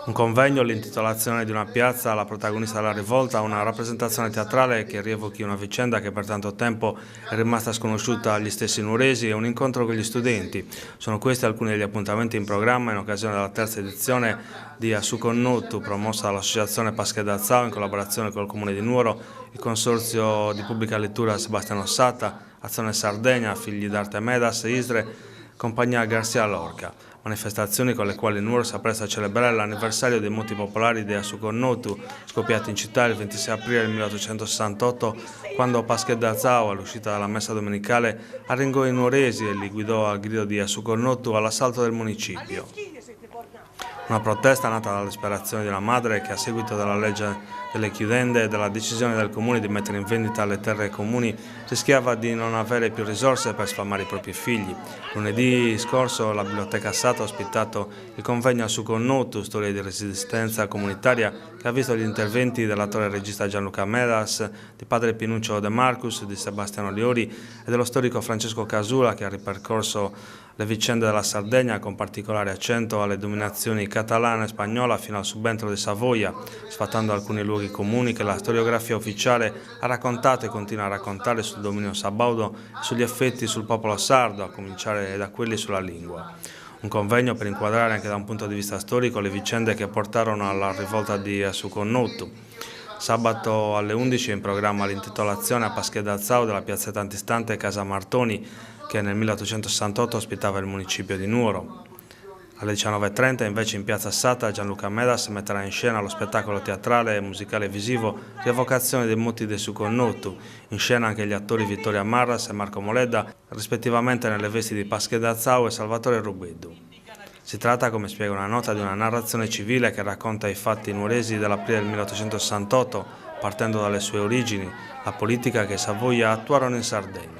Un convegno, l'intitolazione di una piazza alla protagonista della rivolta, una rappresentazione teatrale che rievochi una vicenda che per tanto tempo è rimasta sconosciuta agli stessi nuoresi e un incontro con gli studenti. Sono questi alcuni degli appuntamenti in programma in occasione della terza edizione di Asuconnotu, promossa dall'Associazione Pasche d'Azzao in collaborazione col Comune di Nuoro, il Consorzio di Pubblica Lettura Sebastiano Satta, Azione Sardegna, Figli d'Arte Medas, Isre, Compagnia Garcia Lorca. Manifestazioni con le quali Nuoro si appresta a celebrare l'anniversario dei moti popolari di Asuconnotu, scoppiati in città il 26 aprile 1868, quando Pasche d'Azzao, all'uscita dalla messa domenicale, arringò i nuoresi e li guidò al grido di Asuconnotu all'assalto del municipio. Una protesta nata dall'ispirazione di una madre che, a seguito della legge delle chiudende e della decisione del comune di mettere in vendita le terre comuni, rischiava di non avere più risorse per sfamare i propri figli. Lunedì scorso la Biblioteca Satta ha ospitato il convegno Asuconnotu, storia di resistenza comunitaria, che ha visto gli interventi dell'attore e regista Gianluca Medas, di padre Pinuccio De Marcus, di Sebastiano Liori e dello storico Francesco Casula, che ha ripercorso le vicende della Sardegna con particolare accento alle dominazioni catalana e spagnola fino al subentro di Savoia, sfatando alcuni luoghi comuni che la storiografia ufficiale ha raccontato e continua a raccontare sul dominio sabaudo e sugli effetti sul popolo sardo, a cominciare da quelli sulla lingua. Un convegno per inquadrare anche da un punto di vista storico le vicende che portarono alla rivolta di Asuconnotu. Sabato alle 11 è in programma l'intitolazione a Pasche d'Azzao della piazzetta antistante Casa Martoni, che nel 1868 ospitava il municipio di Nuoro. Alle 19:30 invece in piazza Satta Gianluca Medas metterà in scena lo spettacolo teatrale, musicale e visivo Rievocazione dei moti di Asuconnotu, in scena anche gli attori Vittoria Marras e Marco Moledda, rispettivamente nelle vesti di Pasche d'Azzao e Salvatore Rubeddu. Si tratta, come spiega una nota, di una narrazione civile che racconta i fatti nuoresi dell'aprile del 1868, partendo dalle sue origini, la politica che i Savoia attuarono in Sardegna.